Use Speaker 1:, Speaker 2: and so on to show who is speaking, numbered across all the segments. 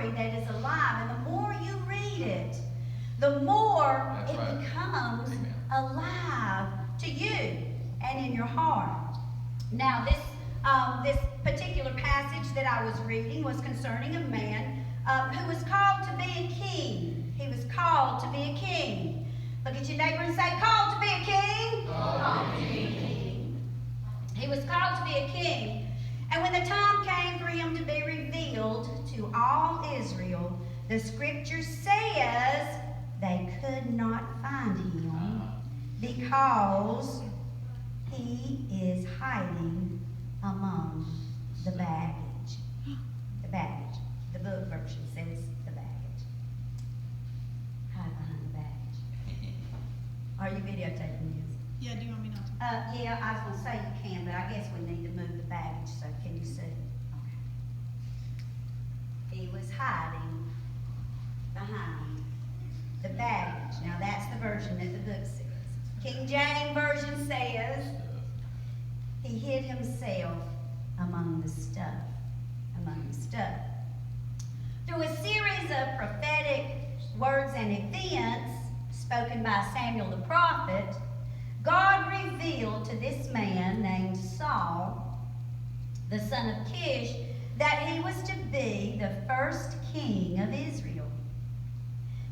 Speaker 1: story that is alive. And the more you read it, the more it becomes alive to you and in your heart. Now, this particular passage that I was reading was concerning a man who was called to be a king. He was called to be a king. Look at your neighbor and say, called to be a king. Called to be a king. He was called to be a king. And when the time came for him to be revealed to all Israel, the scripture says they could not find him because he is hiding among the baggage. The baggage. The book version says the baggage. Hide behind the baggage. Are you videotaping this?
Speaker 2: Yeah, do you want me not to?
Speaker 1: Yeah, I was going to say you can, but I guess we need to move the baggage, so can you see? Okay. He was hiding behind the baggage. Now that's the version that the book says. King James Version says he hid himself among the stuff. Among the stuff. Through a series of prophetic words and events spoken by Samuel the prophet, God revealed to this man named Saul, the son of Kish, that he was to be the first king of Israel.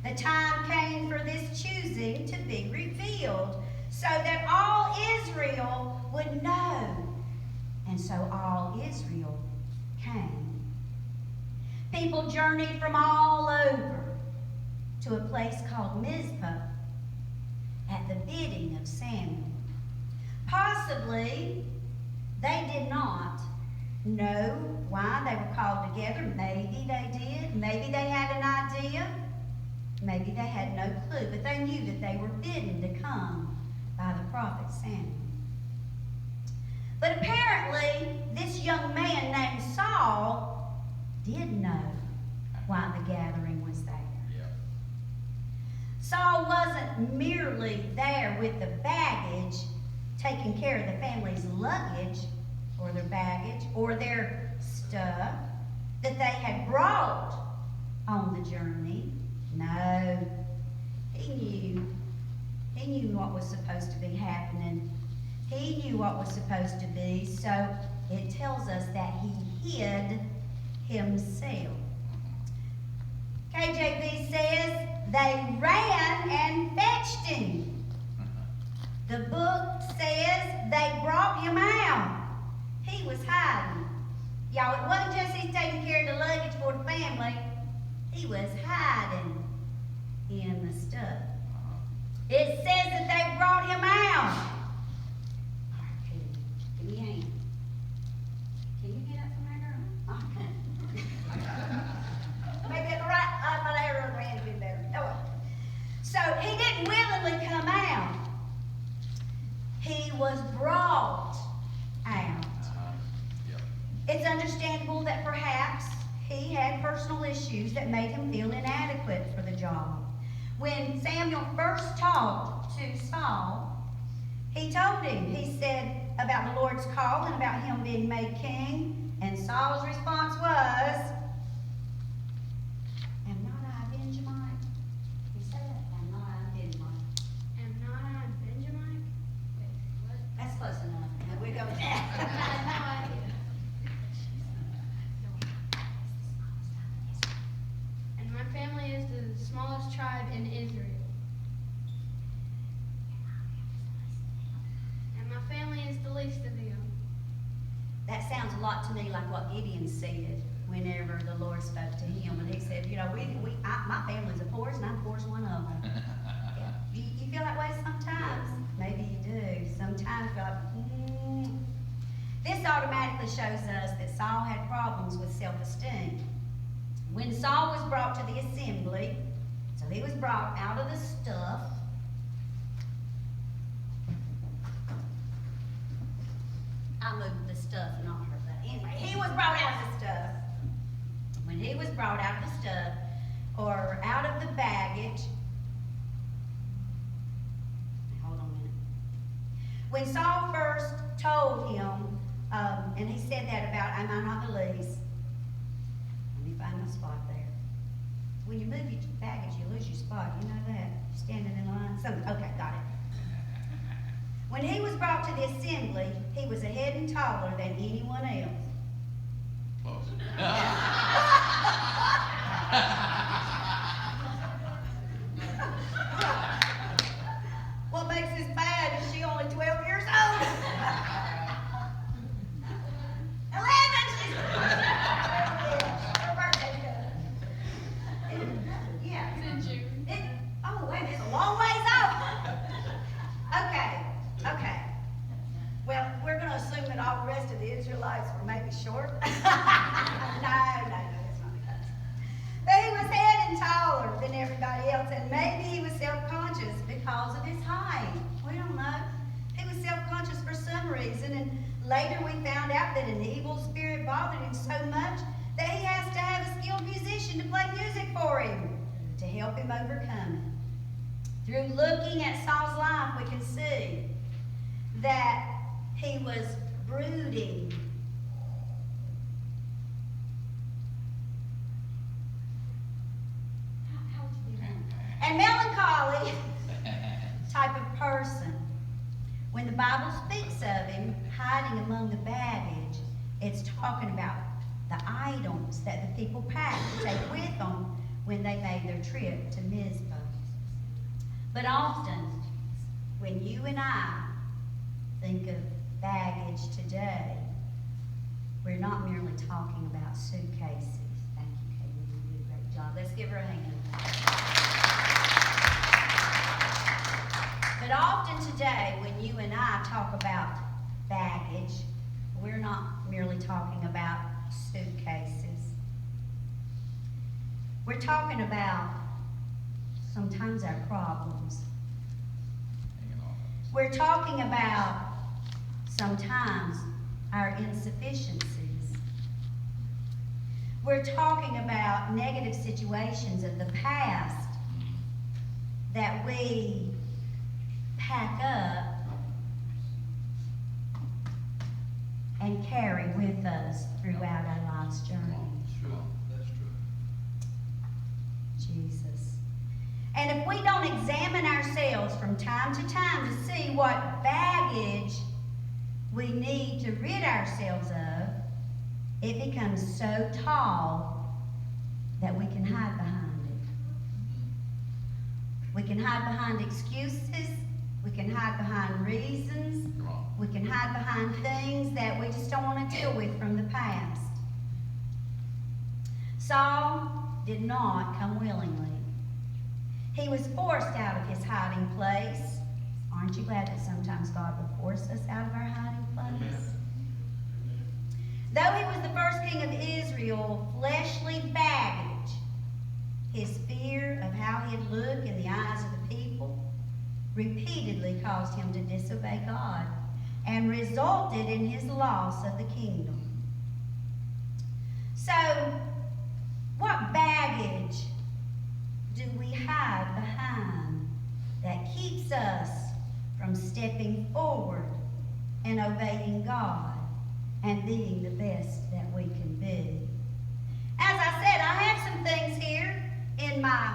Speaker 1: The time came for this choosing to be revealed so that all Israel would know. And so all Israel came. People journeyed from all over to a place called Mizpah at the bidding of Samuel. Possibly they did not know why they were called together. Maybe they did. Maybe they had an idea. Maybe they had no clue, but they knew that they were bidden to come by the prophet Samuel. But apparently, this young man named Saul did know why the gathering was there. Saul wasn't merely there with the baggage, taking care of the family's luggage or their baggage or their stuff that they had brought on the journey. No, he knew what was supposed to be happening. He knew what was supposed to be, so it tells us that he hid himself. KJV says they ran and fetched him. The book says they brought him out. He was hiding. Y'all, it wasn't just he's taking care of the luggage for the family. He was hiding in the stuff. It says that they brought him out. All right, Katie, give me a hand. Can you get up from there, girl? Okay. Maybe at the right, my other hand would be better. Oh, so he didn't willingly come out. He was brought out. It's understandable that perhaps he had personal issues that made him feel inadequate for the job. When Samuel first talked to Saul, he told him, he said about the Lord's call and about him being made king, and Saul's response was, "Am not I Benjamite?" He said that, "Am not I Benjamite?"
Speaker 3: Am not I Benjamite? Wait, what?
Speaker 1: That's close enough. Now we go with
Speaker 3: I have
Speaker 1: that.
Speaker 3: no idea. And my family is the smallest tribe in Israel. And my family is the least of them.
Speaker 1: That sounds a lot to me like what Gideon said whenever the Lord spoke to him. And he said, you know, my family's the poorest, and I'm the poorest one of them. Yeah. You feel that way sometimes? Maybe you do. Sometimes you're like, This automatically shows us that Saul had problems with self-esteem. When Saul was brought to the assembly, so he was brought out of the stuff. I moved the stuff, not her, but anyway, he was brought out of the stuff. When he was brought out of the stuff, or out of the baggage, hold on a minute. When Saul first told him, and he said that about, am I not the least? Let me find my spot there. spot. You know that? Standing in line. Okay, got it. When he was brought to the assembly, he was a head and taller than anyone else.
Speaker 2: Close.
Speaker 1: What makes this bad is she only 12 years old. 11! Her birthday's coming. Yeah.
Speaker 3: It's in June.
Speaker 1: Oh, wait, it's a long ways off. Okay. Well, we're going to assume that all the rest of the Israelites were maybe short. No, that's not the case. But he was head and taller than everybody else, and maybe he was self-conscious because of his height. We don't know. He was self-conscious for some reason, and later we found out that an evil spirit bothered him so much that he has to have a skilled musician to play music for him to help him overcome it. Through looking at Saul's life, we can see that he was brooding. And melancholy type of person. When the Bible speaks of him hiding among the baggage, it's talking about the items that the people packed to take with them when they made their trip to Mizpah. But often, when you and I think of baggage today, we're not merely talking about suitcases. Thank you, Katie. You did a great job. Let's give her a hand. But often today, when you and I talk about baggage, we're not merely talking about suitcases. We're talking about sometimes our problems. We're talking about sometimes our insufficiencies. We're talking about negative situations of the past that we pack up and carry with us throughout our life's journey.
Speaker 2: That's true.
Speaker 1: Jesus. And if we don't examine ourselves from time to time to see what baggage we need to rid ourselves of, it becomes so tall that we can hide behind it. We can hide behind excuses. We can hide behind reasons. We can hide behind things that we just don't want to deal with from the past. Saul did not come willingly. He was forced out of his hiding place. Aren't you glad that sometimes God will force us out of our hiding place? Though he was the first king of Israel, fleshly baggage, his fear of how he'd look in the eyes of the people, repeatedly caused him to disobey God and resulted in his loss of the kingdom. So, what baggage do we hide behind that keeps us from stepping forward and obeying God and being the best that we can be? As I said, I have some things here in my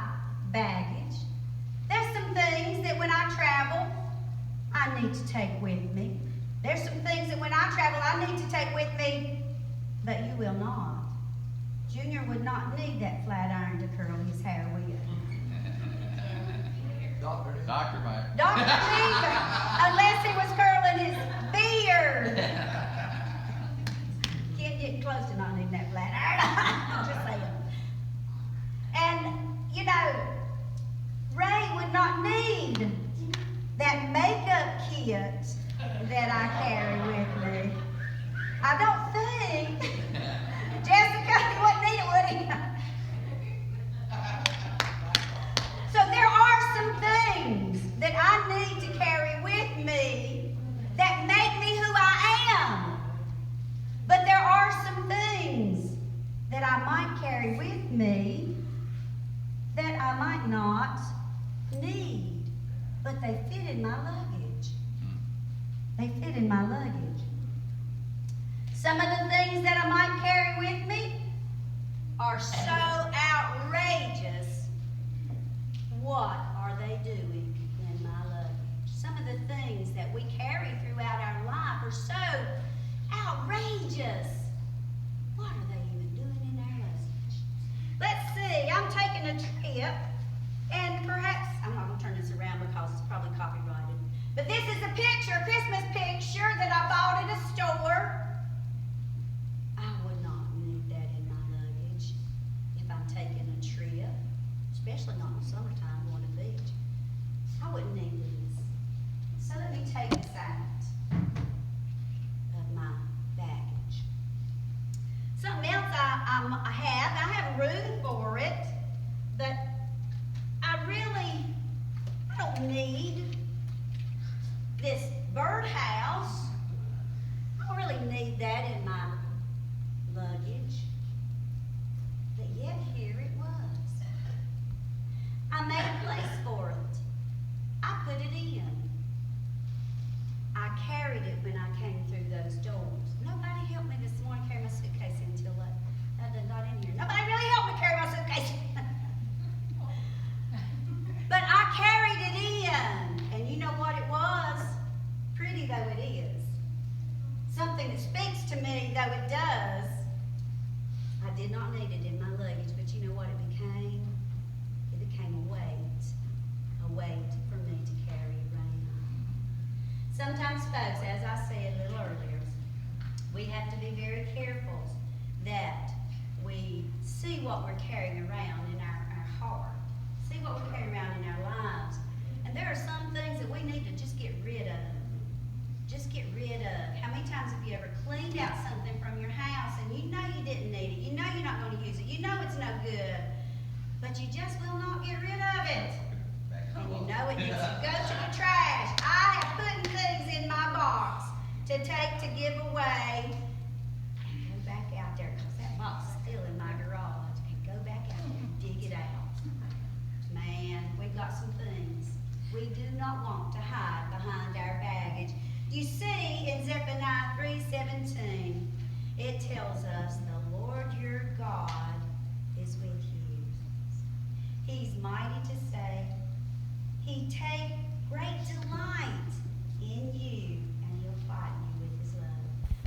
Speaker 1: baggage. There's some things that when I travel, I need to take with me. There's some things that when I travel, I need to take with me, but you will not. Junior would not need that flat iron to curl his hair with.
Speaker 2: Doctor might.
Speaker 1: Dr. Neither, unless he was curling his beard. Can't get close to not needing that flat iron. Just saying. And, you know, Ray would not need that makeup kit that I carry with me. I don't think. Jessica, he wouldn't need it, would he? So there are some things that I need to carry with me that make me who I am. But there are some things that I might carry with me that I might not need. But they fit in my luggage. They fit in my luggage. Some of the things that I might carry with me are so outrageous. tip. And perhaps, I'm not gonna turn this around because it's probably copyrighted. But this is a picture, a Christmas picture that I bought at a store. I would not need that in my luggage if I'm taking a trip, especially not in the summertime going to the beach. I wouldn't need these. So let me take this out of my baggage. Something else I have room for it, but I don't need this birdhouse. I don't really need that in my luggage. But yet here it was. I made a place for it. I put it in. I carried it when I came through those doors. Nobody helped me this morning carry my suitcase until I done got in here. Nobody really helped me carry my suitcase. But I carried it in. And you know what it was? Pretty though it is. Something that speaks to me though it does. I did not need it in my luggage, but you know what it became? It became a weight for me to carry around. Sometimes, folks, as I said a little earlier, we have to be very careful that we see what we're carrying around in our heart, see what we're carrying around in our lives. And there are some things that we need to just get rid of. Just get rid of. How many times have you ever cleaned out something from your house and you know you didn't need it, you know you're not going to use it, you know it's no good, but you just will not get rid of it. And you know it needs to go to the trash. I have put things in my box to take to give away and go back out there because that box is still in my garage, and go back out there and dig it out. Man, we've got some things we do not want to hide behind our baggage. You see, in Zephaniah 3:17, it tells us, the Lord your God